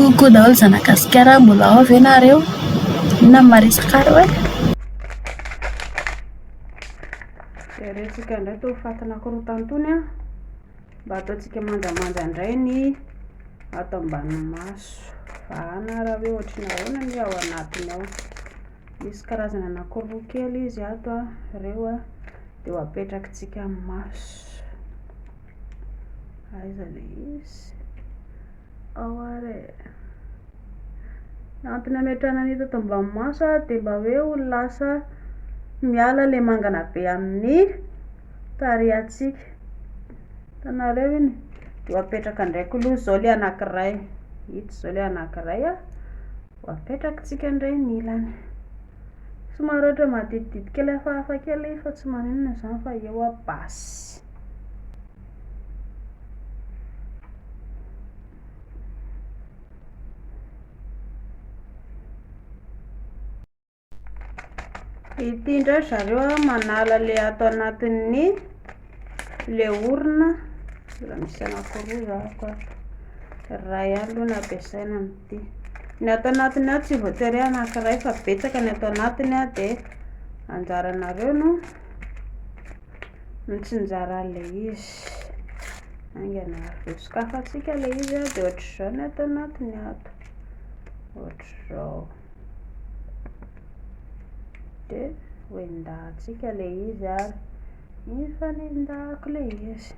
Kokoa daholo zanagasikara, mbola ao ve nareo? Inona maresaka reo e? Resika indray to fatana korotana tony a, mba ataontsika manjamanja indray ny ato ambany maso. Vahana raha hoe ohatriny ahoana ny ao anatiny ao. Misy karazana anankiroa kely izy ato a, ireo a dia ho apetrakitsika amin'ny maso. Aiza le izy? Ao are. Antony ametrahana an'ito ato ambany maso a dia mba hoe ho lasa miala le mangana be amin'ny tarehintsika. Hitanareo iny? Dia ho apetraka ndraiky aloha izao le anankiray. Ito izao le anankiray a. Ho apetrakitsika indray ny ilany. Somary ohatra maditidity kely hafahafa kely fa tsy maninona izany fa eo a basy. Ity indray zareo a manala le ato anatin'ny le orona. Raha misy anankiroa zako ato. Iray ihany aloha no ampiasaina amin'ity. Ny ato anatiny ao tsy voatery hoe anankiray fa betsaka ny ato anatiny a dia anjaranareo no mitsinjara an'ilay izy. Aingana ary sokafantsika ilay izy a dia ohatr'izao ny ato anatiny ato. Ohatr'izao. Dia hoendahantsika ilay izy ary mifanendahako ilay izy.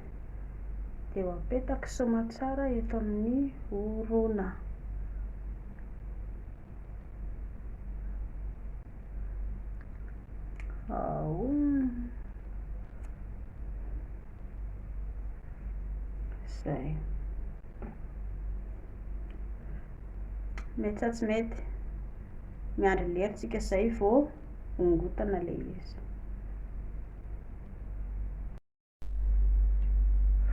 Dia ho apetaka somatsara eto amin'ny orona. Ao. Zay. Mety sa tsy mety? Miandry leritsika izay vao hongotana ilay izy.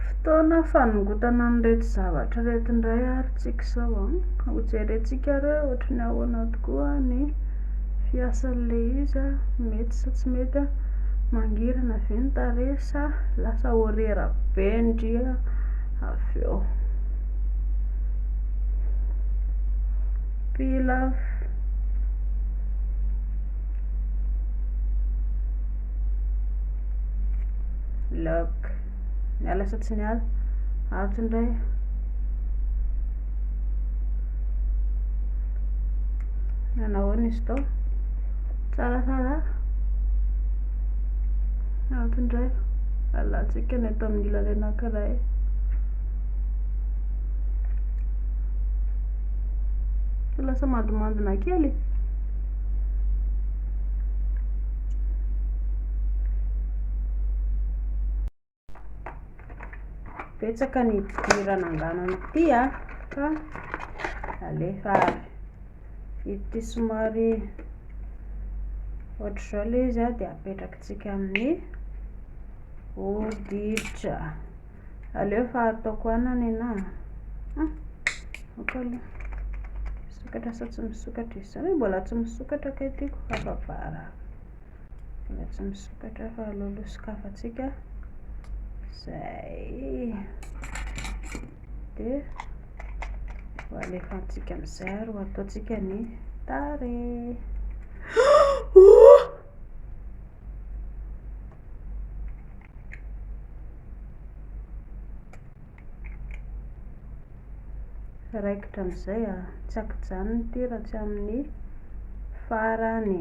Fotoana fanongotana an'ireto zavatra reto indray ary tsika izao a. Ho jerentsika ireo ohatrany ahoana tokoa ny fiasan'ilay izy a. Mety sa tsy mety a? Mangirana ve ny tarehy sa lasa horera be ndria avy eo. Pilaf. Lock. Miala sa tsy miala? Ato indray. Nahoana izy tao? Tsaratsara? Ato indray. Alantsika ny eto amin'ny ilany anankiray. Lasa mandimandina kely. Betsaka ny dirana anganana ity a, fa alefa avy. Ity somary ohatr'izao ilay izy a dia apetrakitsika amin'ny hoditra. Alefa ataoko anana ianà. Ok aloha. Misokatra sa tsy misokatra izy izany? Mbola tsy misokatra kay tiako afavara. Mbola tsy misokatra fa alohaloha sokafantsika. Zay. Dia ho alefantsika amin'izay ary ho ataontsika ny tarehy. Raikitra amin'izay a, tsy akijanony ity raha tsy amin'ny farany.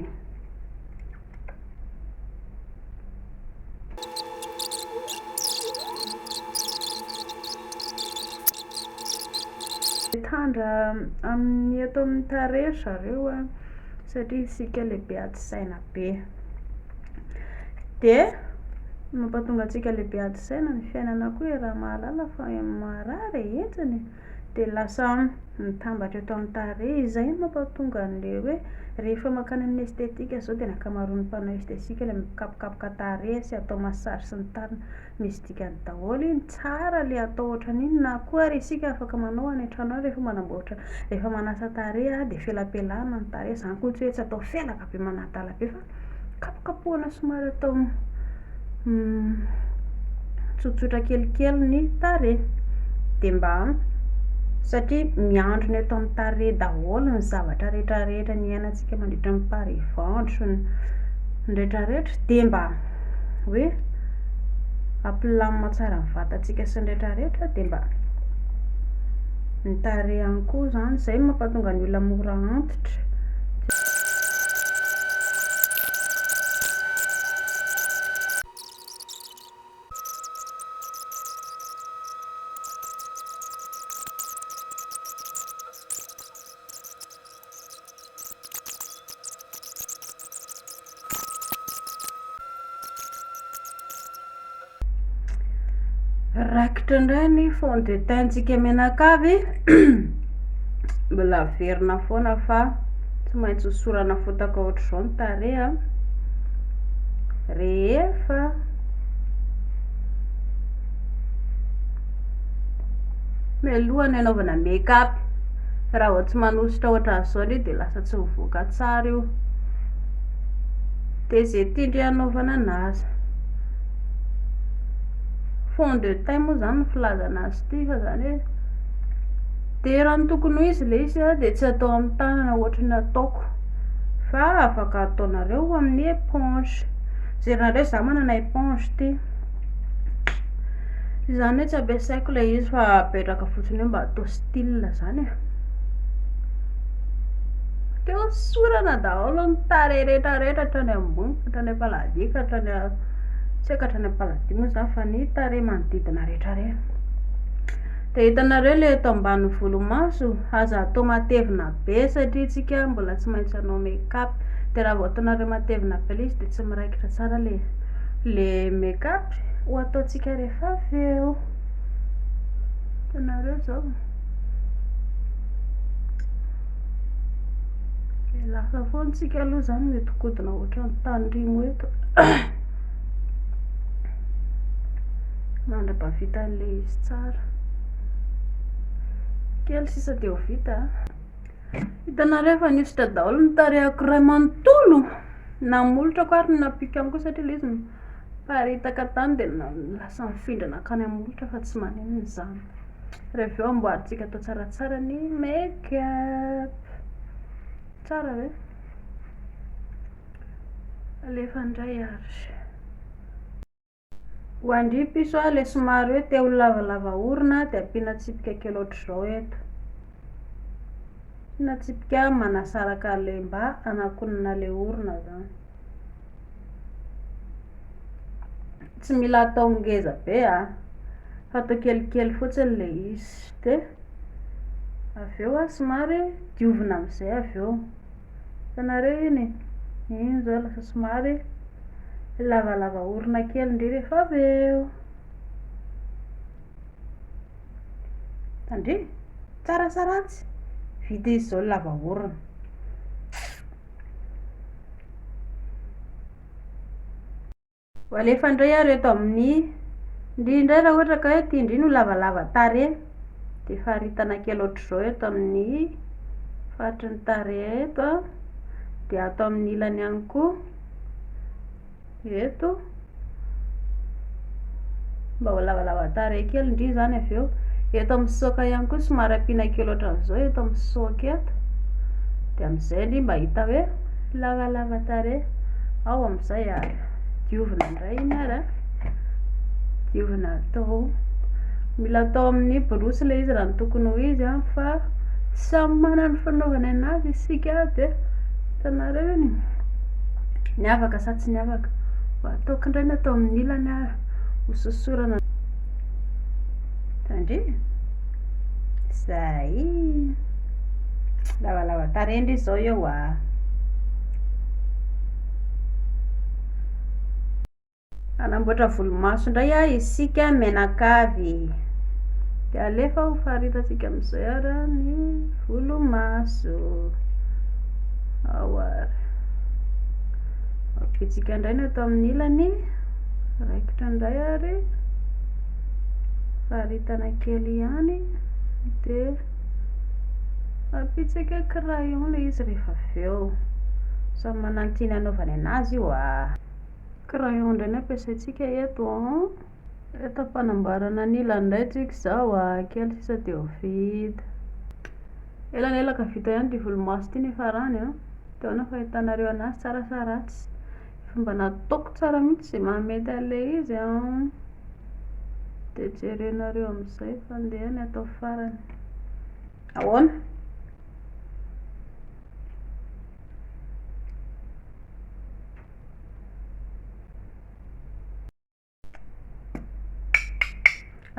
Tandra amin'ny eto amin'ny tarehy zareo a, satria isika lehibe ady saina be. Dia mampatonga antsika lehibe ady saina ny fiainana koa raha mahalala fa marary hetsiny. Dia lasa mitambatra eto amin'ny tarehy. Izay mampatonga an'ilay hoe rehefa makany amin'ny estetika izao dia ny ankamaroan'ny mpanao estetika ilay mikapokapoka tarehy sy atao massage sy ny tariny. Misy dikany daholo iny tsara le atao ohatran'iny na koa ary isika afaka manao any an-trano any rehefa manamboatra, rehefa manasa tarehy a dia felapelahana ny tarehy. Izany koa tsy hoe tsy atao felaka be manadala be fa kapokapohana somary atao tsotsotra kelikely ny tarehy. Dia mba satria miandro ny eto amin'ny tarehy daholo ny zavatra rehetrarehetra ny iainantsika mandritra ny parivandro ny rehetrarehetra dia mba hoe ampilamina tsara ny vatantsika sy ny rehetrarehetra dia mba ny tarehy ihany koa zany izay mampatonga ny olona mora antitra. Rakitra indray ny fond de teintsika menakavy mbola averina foana fa tsy maintsy hosorana fotaka ohatr'izao ny tarehy rehefa mialohan'ny anaovana make-up. Raha vao tsy manosotra ohatran'izao anie dia lasa tsy mivoaka tsara io, dia izay tiandre hanaovana anazy. Fond de teint moa zany ny filazana azy ity fa zany hoe dia raha ny tokony ho izy ilay izy dia tsy atao amin'ny tanana ohatry ny ataoko fa afaka ataonareo amin'ny éponge. Zerinareo za manana éponge ity, izany hoe tsy ampiasaiko ilay izy fa apetraka fotsiny hoe mba atao style zany e. Dia hosorana daholo ny tarehy rehetrarehetra hatrany ambony hatrany am-paladika hatrany tsy haiko hatrany am-paladia moa zany fa ny tarehy manodidina rehetrarehetra. Dia hitanareo ilay eto ambanin'ny volomaso aza atao matevina be satria tsika mbola tsy maintsy hanao make-up. Dia raha vao ataonareo matevina be ilay izy dia tsy miraikitra tsara le make-up ho ataontsika rehefa avy eo. Hitanareo zao lasa foana tsika aloha zany mihodikodina ohatran'ny tandrimo eto mandra-bavita an'ilay izy tsara kely sisa dia ho vita. Hitanareo efa nihosotra daholo ny tarehako iray manontolo, namolotrako ary napika koa satria ilay izy paritaka tany dia lasa mifindrana akany amolotra fa tsy manino izany. Rehefa eo amboarintsika atao tsaratsara ny make-up tsara ve? Alefa indray ary ho andry piso ilay somary hoe te ho lavalava orona dia ampiana tsipika kely ohatr'izao eto, ampiana tsipika manasaraka ilay mba hanakonana ilay orona zany, tsy mila atao ngeza be fa atao kelikely fotsiny ilay izy. Dia avy eo somary diovina amin'izay avy eo. Hitanareo iny zao lasa somary lavalava orona kely indray rehefa avy eo. Tandry tsara sarantsy vita izy zao lava orona. Ho alefa indray ary eto amin'ny indrindra raha ohatra ka hoe tia indrindra ho lavalava tarehy dia faritana kely ohatr'izao eto amin'ny faritry ny tarehy eto dia atao amin'ny ilany ihany koa eto mba ho lavalava tarehy kely indry zany. Avy eo eto amin'ny saoka ihany koa somary ampiana kely ohatran'izao eto amin'ny saoka eto dia amin'izay indry mba hita hoe lavalava tarehy. Ao amin'izay ary diovina indray iny ary diovina atao, mila atao amin'ny borosy ilay izy raha ny tokony ho izy fa samy manana ny fanaovana anazy isika. Dia hitanareo iny niavaka sa tsy niavaka, ataoko indray ny atao amin'ny ilany ary hososorana tandry zay lavalava tarehy indry zao eo anamboatra volomaso indray isika menakavy dia alefa ho faritantsika amin'izay ary ny volomaso. Ao ary apitsika indray ny atao amin'ny ilany, raikitra indray ary faritana kely ihany dia apitsika crayon ilay izy rehefa avy eo. Samy manana ny tiany hanaovany anazy io crayon indray ny ampiasaintsika eto eto ampanamboarana ny ilany indray tsika izao kely sisa dia ho vita. Elanelaka vita ihany ity volomaso ity nefa rany a. Dia ahoana fahitanareo anazy tsaratsaratsy. Fomba nataoko tsara mihitsy izay mahamety an'ilay izy a. Dia jerenareo amin'izay fandeha ny atao farany. Ahoana?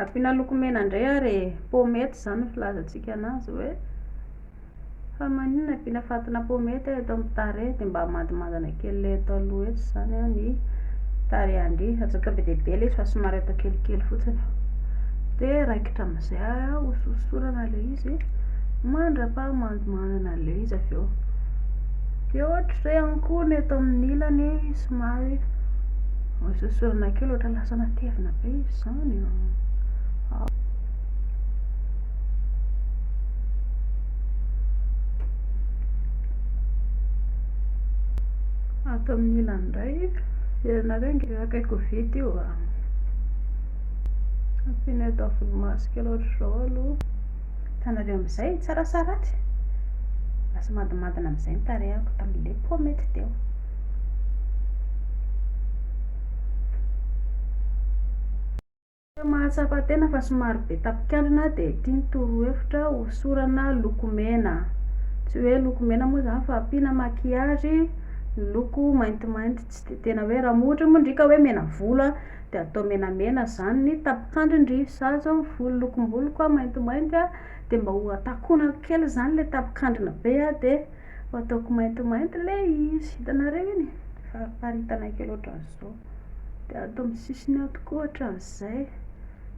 Ampiana lokomena indray ary paomety izany ny filazantsika anazy hoe fa maninona ampiana fatina paomety eto amin'ny tarehy dia mba hamadimandina kely ilay eto aloha eto izany a ny tarehan-dry. Aza atao be dia be ilay izy fa somary atao kelikely fotsiny. Dia raikitra amin'izay a hososorana ilay izy mandrapahamandimandina ilay izy avy eo. Dia ohatr'izay ihany koa ny eto amin'ny ilany somary hososorana kely ohatra lasa natevina be izy izany a. Ato amin'ny ilany indray herinareo nge akaiky ho vita io a. Ampiana atao volomaso kely ohatr'izao aloha. Hitanareo amin'izay tsaratsaratsy. Lasa madimandina amin'izay ny tarehako tamin'ilay paomety teo. Mahatsapa-tena fa somary be tapikandrina dia tiany torohevitra hosorana lokomena. Tsy hoe lokomena moa izany fa ampiana makiazy loko maintimainty, tsy dia tena hoe raha ohatra mondrika hoe mena volo a dia atao menamena izany ny tapikandrin-dry. Izaho izao ny volo lokom-boloko maintimainty a dia mba ho atakonako kely izany ilay tapikandrina be a dia ho ataoko maintimainty ilay izy. Hitanareo iny? Fariparitana kely ohatran'izao. Dia atao amin'ny sisiny ato koa ohatran'izay.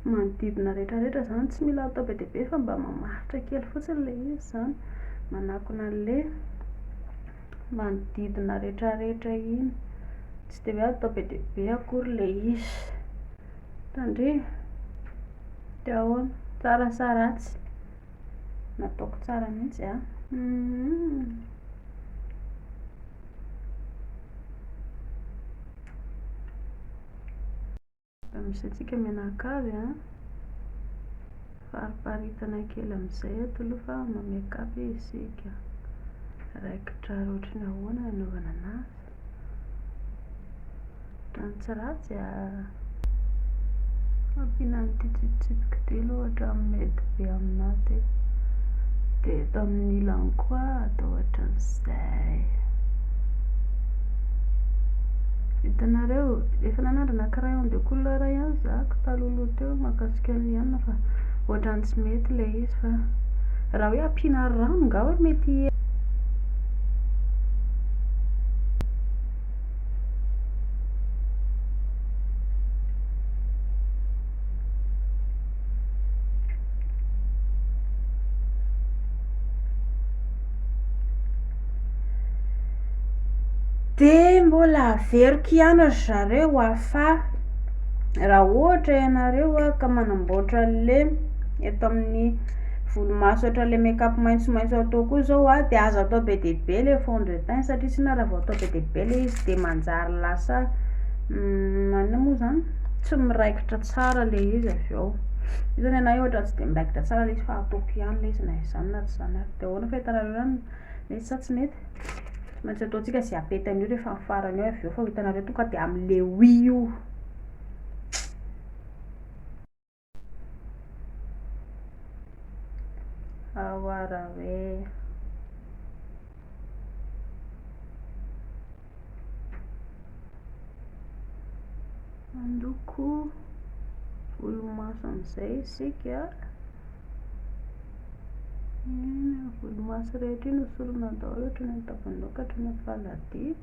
Manodidina rehetrarehetra izany tsy mila atao be dia be fa mba mamaritra kely fotsiny ilay izy izany. Manakona an'ilay manodidina rehetrarehetra iny. Tsy dia hoe atao be dia be akory ilay izy. Hitandry? Dia ahoana? Tsaratsaratsy. Nataoko tsara mihitsy a. Misy antsika menakavy a. Fariparitana kely amin'izay eto aloha fa mamekapy isika. Raikitra ohatran'ny ahoana anaovana anazy. Ohatran'ny tsy ratsy a. Ampiana an'ity tsipitsipika ity aloha ohatra mety be aminazy. Dia eto amin'ny ilany koa atao ohatran'izay. Hitanareo efa nanandrana crayon de couleur ihany zako taloloha teo mahakasika ny ihany fa ohatran'ny tsy mety ilay izy fa raha hoe ampiana rano nga hoe mety. Dia mbola averiko ihany ry zareo afa raha ohatra ianareo a ka manamboatra an'ilay eto amin'ny volomaso ohatran'ilay make-up maitsomaitso atao koa izao a dia azo atao be dia be ilay fond de teint satria tsy na raha vao atao be dia be ilay izy dia manjary lasa maninona moa izany tsy miraikitra tsara ilay izy avy eo. Io zany anahy ohatra tsy dia miraikitra tsara ilay izy fa ataoko ihany ilay izy na izany na tsy izany ary. Dia ahoana fahitanareo ihany mety sa tsy mety? Maintsy ataontsika izay apety an'io rehefa amin'ny farany eo avy eo fa hitanareo tonga dia amin'ilay hui io. Ahoara hoe mandoko volomaso amin'izay isika. Volomaso rehetra iny hosorana daholo ohatran'ny ny tamban'aoka hatrany amin'ny faladia.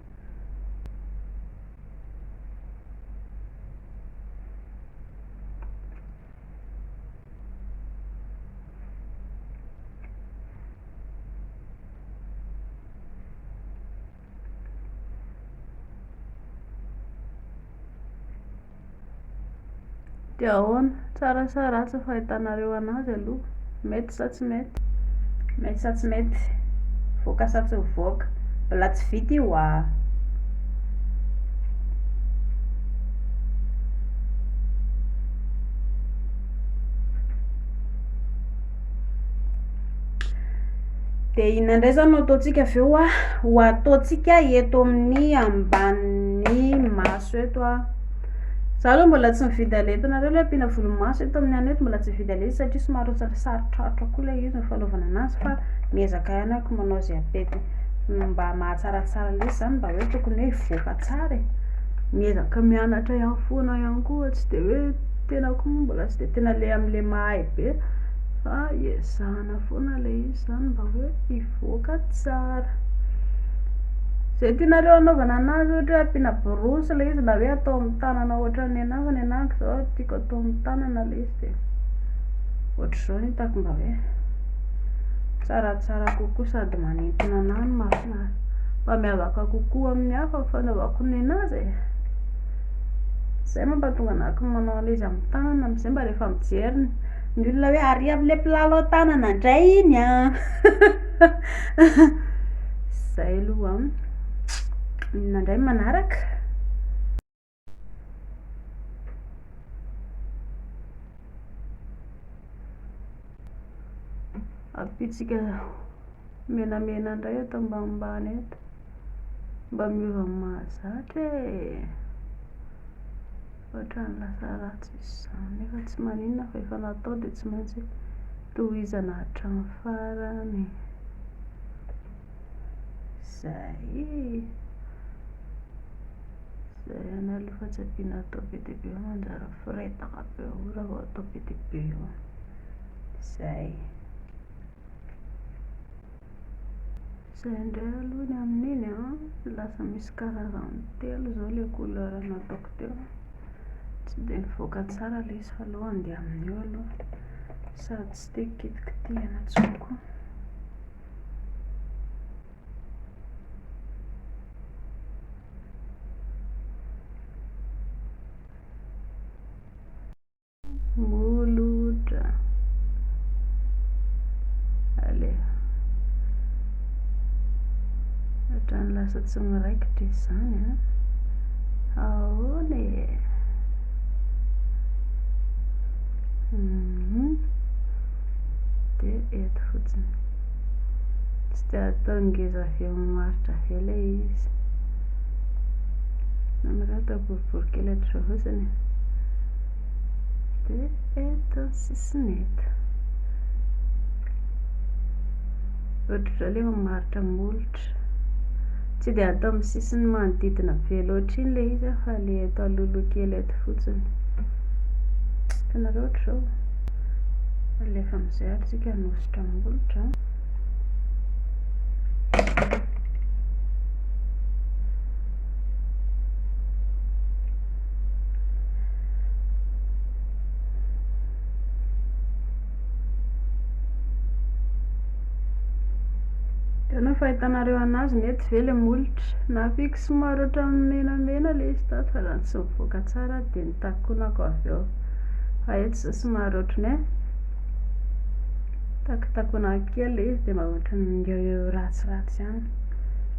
Dia ahoana? Tsaratsaratsy fahitanareo anazy aloha. Mety sa tsy mety? Mety sa tsy mety? Voaka sa tsy mivoaka? Mbola tsy vita io a. de inona indray zany no ataontsika avy eo a ho ataontsika eto amin'ny ambanin'ny maso eto a. Za aloha mbola tsy mividy alentinareo le ampiana volomaso eto amin'ny any eto, mbola tsy mividy alety satria somary sarotrarotra koa le izy ny fanaovana anazy, fa miezaka ihany ako manao zay apety mba mahatsaratsara le zany, mba hoe tokony hoe hivoaka tsara e. Miezaka mianatra ihany foana ihany koa, tsy de hoe tena koa mbola tsy de tena le am'le mahay be, fa iezahana foana le izy zany mba hoe hivoaka tsara. Zay tianareo anaovana anazy ohatra hoe ampiana borosy le izy, na hoe atao amin'ny tanana ohatran'ny anahy, fa ny anahako zao tiako atao amin'ny tanana le izy, de ohatr'izao no hitako mba hoe tsaratsara kokoa sady manintona anahy no mahafinaritra, mba miavaka kokoa amin'ny hafa ny fanaovako ny anazy e. Zay mampatonga anahako manao an'izy amin'ny tanana am'zay, mba rehefa mijery ny olona hoe ary am'le mpilalao tanana indray iny a. Zay aloha a. Inona indray manaraka? Ampitsika menamena indray eto ambanimbany eto, mba miova mahazatra e. Ohatrany lasa ratsy izy zany, nefa tsy maninona fa efa natao de tsy maintsy tohizana hatramin'ny farany. Zay ihany aloha fa tsy ampiana atao be dia be manjary firetaka be ora vao atao be dia be io. Zay indray aloha ny amin'iny a, lasa misy karazany telo zao le couleur nataoko teo, tsy de nivoaka tsara le izy fa aleo andeha amin'io aloha, sady tsy de kitikitihana tsoko. Molotra ale ohatrany lasa tsy miraikitra izy zany a. Ahoana e. De eto fotsiny, tsy de atao ngeza avy eo mamaritra ve le izy, namereo atao boribory kely hatrizao fotsiny, de eto sisiny eto ohatr'izao le mamaritra molotra, tsy de atao amin'ny sisiny manodidina be loatra iny le izy a, fa le eto alolo kely eto fotsiny. Hitanareo ohatr'izao, alefa am'izay ary tsika hanositra molotra. Hitanao fahitanareo anazy mety ve le molotra, nahafiky somary ohatran'ny menamena le izy tato, fa raha tsy mivoaka tsara de nitakonako avy eo, fa eto zao somary ohatrany hoe takitakonako kely le izy de mba ohatran'ny eo ratsiratsy ihany.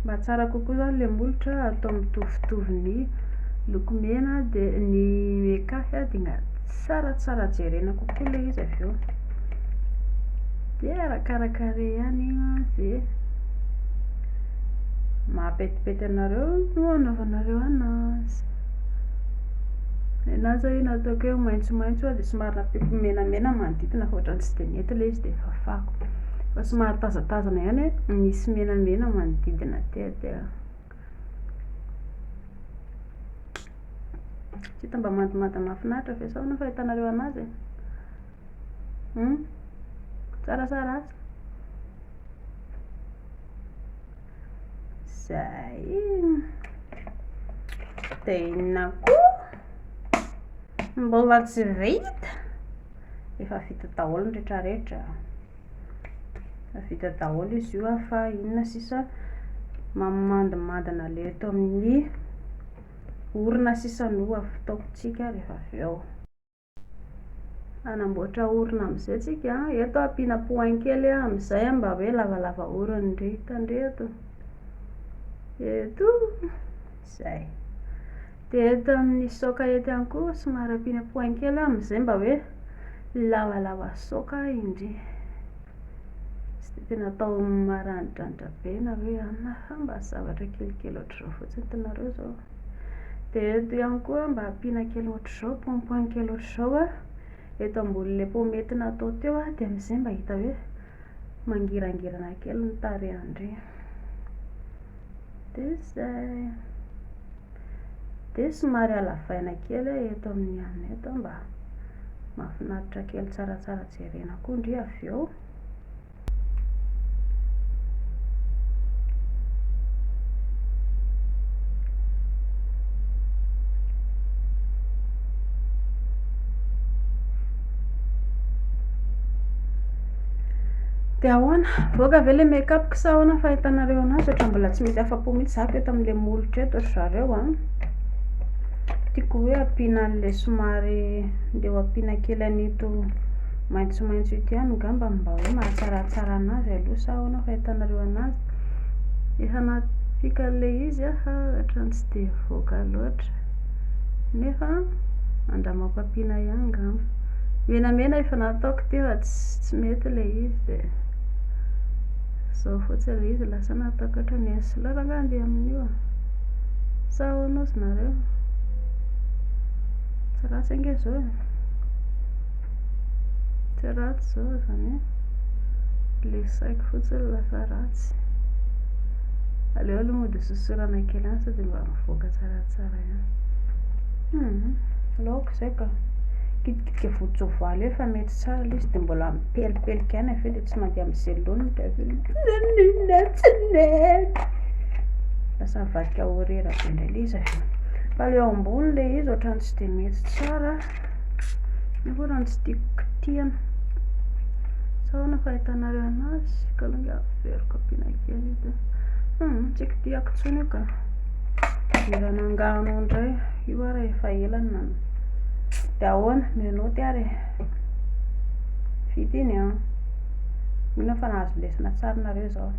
Mba tsara kokoa zany le molotra atao mitovitovy ny loko mena de ny mekafy a, de nga tsaratsara jerena kokoa le izy avy eo, de arakarakare ihany io ze mahapetipety anareo no anaovanareo anazy. Ny anahy zao io nataoko hoe maitsomaitso a, de somary nampiako menamena manodidina fa ohatrany tsy de nety le izy de fafako, fa somary tazatazana ihany hoe misy menamena manodidina de tsy hita mba mandomando mahafinaritra ve sao no fahitanareo anazy e? Tsaratsara asa. Zay de inona koa mbola tsy vita, efa vita daholo ny rehetrarehetra, efa vita daholo izy io a, fa inona sisa mamandimandina le eto amin'ny orona sisa no ataokontsika rehefa avy eo. Anamboatra orona am'izay tsika, eto ampiana point kely am'izay mba hoe lavalava orona ndre hitandreto eto, zay. De eto amin'ny saoka eto ihany koa somary ampiana point kely am'izay mba hoe lavalava saoka indry, Tsy tena atao maranidranitra be na hoe anona fa mba zavatra kelikely ohatr'izao fotsiny tianareo zao. Dia eto ihany koa mba ampiana kely ohatr'izao, pompon kely ohatr'izao a, eto ambonin'ilay pomety natao teo a, dia amin'izay mba hita hoe mangirangirana kely ny tarehany. Dia zay. Dia somary alavaina kely eto amin'ny anina eto mba mahafinaritra kely tsaratsara jerena koa ndry avy eo. Dia ahoana, voaka ve le make-up sa ahoana fahitanareo anazy? Ohatran'ny mbola tsy mety afa-po mihitsy zako eto amin'ilay molotra eto ry zareo a. Tiako hoe ampiana an'ilay somary ndeha ho ampiana kely an'ito maitsomaitso ity ihany ngamba mba hoe mahatsaratsara anazy aloha sa ahoana fahitanareo anazy. Efa napika an'ilay izy a, ohatran'ny tsy dia voaka loatra nefa andramako ampiana ihany ngamba. Menamena efa nataoko ty fa tsy mety ilay izy dia zao fotsiny ilay izy lasa nataoko ohatran'ny eslora nga andeha amin'io sa ahoana ozy nareo? Tsy ratsy ange zao e, tsy ratsy zao zany e, le saiko fotsiny lasa ratsy. Aleo aloha mody sosorana kely any sady mba mivoaka tsaratsara ihany. Laoko zay ka kitikitika volo-tsoavaly efa mety tsara ilay izy dia mbola mipelipelika ihany avy eo dia tsy mandeha amin'ny selony lasa mivadika horera be indray ilay izy avy eo. Fa ilay eo ambony ilay izy ohatran'ny tsy dia mety tsara nefa ohatran'ny tsy tiako kitihana sa ahoana fahitanareo anazy? Ka alonga averiko ampiana kely dia tsy kitihako intsony io ka mirana angano indray io ara efa elana. Dia ahoana menoty ary vita iny a, mino fa nahazo lesona tsara nareo zao.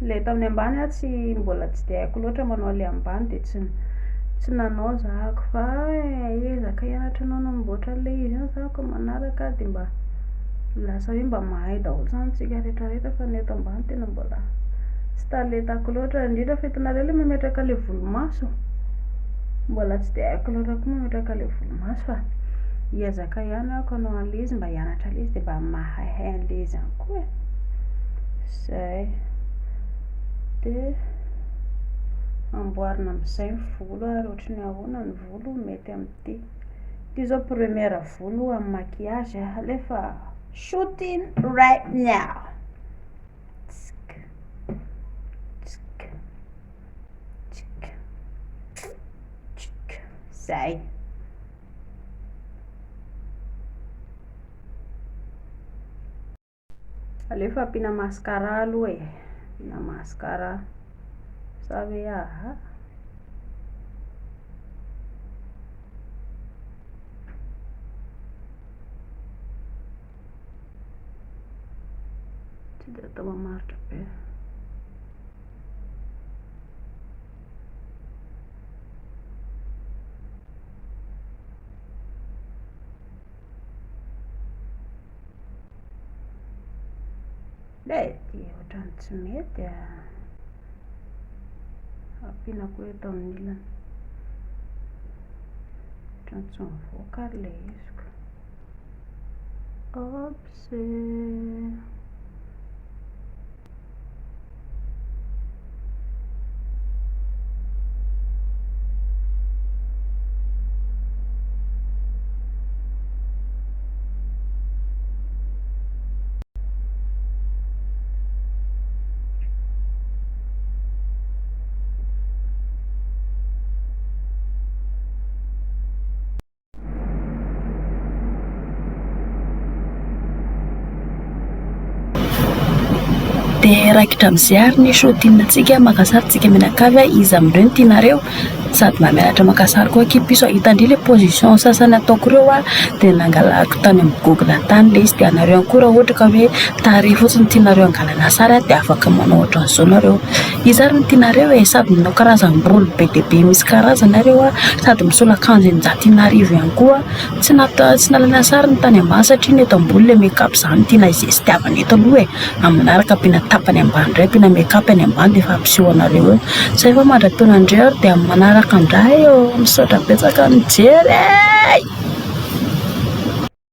Ilay tamin'ny ambany a tsy mbola tsy dia haiko loatra manao ilay ambany dia tsy nanao zahako fa ezaka hianatra anao namboatra an'ilay izy iny zahako manaraka dia mba lasa hoe mba mahay daholo zany tsika rehetrarehetra fa ny eto ambany tena mbola tsy taletako loatra. Indrindra fa hitanareo ilay mametraka ilay volomaso, mbola tsy dia haiko loatra koa mametraka ilay volomaso fa hiezaka ihany ako hanao an'ilay izy mba hianatra an'ilay izy dia mba mahay an'ilay izy ihany koa e. Zay. Dia amboarina amin'izay ny volo ary ohatran'ny ahoana ny volo mety amin'ity. Ity zao première volo amin'ny maquillage alefa shooting right now. Zay. Alefa ampiana mascara aloha e, ampiana mascara sa hoe aha. Tsy dia atao mamaritra be. Ity ohatran'ny tsy mety a, ampiana koa eto amin'ny ilany ohatran'ny tsy mivoaka ary ilay izy ko. Oops. Dia raikitra amin'izay ary ny shooting antsika maka sary tsika mianakavy izy amin'ireo ny tianareo sady mba mianatra maka sary koa kipiso. Hitandry ilay position sasany ataoko ireo dia nangalako tany amin'ny Google tany ilay izy. Dia anareo ihany koa raha ohatra ka hoe tarehy fotsiny tianareo hangalana sary dia afaka manao ohatran'izao nareo. Izy ary no tianareo sady manao karazam-bolo be dia be misy karazana nareo sady misolakanjo eninjato-arivo ihany koa. Tsy nalana sary ny tany ambany satria ny eto ambony ilay make-up izany tiana izay sy tiavana eto aloha amin'ny manaraka ampiana tapany ambany indray ampiana make-up any ambany dia efa ampiseho anareo eo. Zay fa mandra-taona indray ary dia amin'ny manaraka indray eo misaotra betsaka mijery.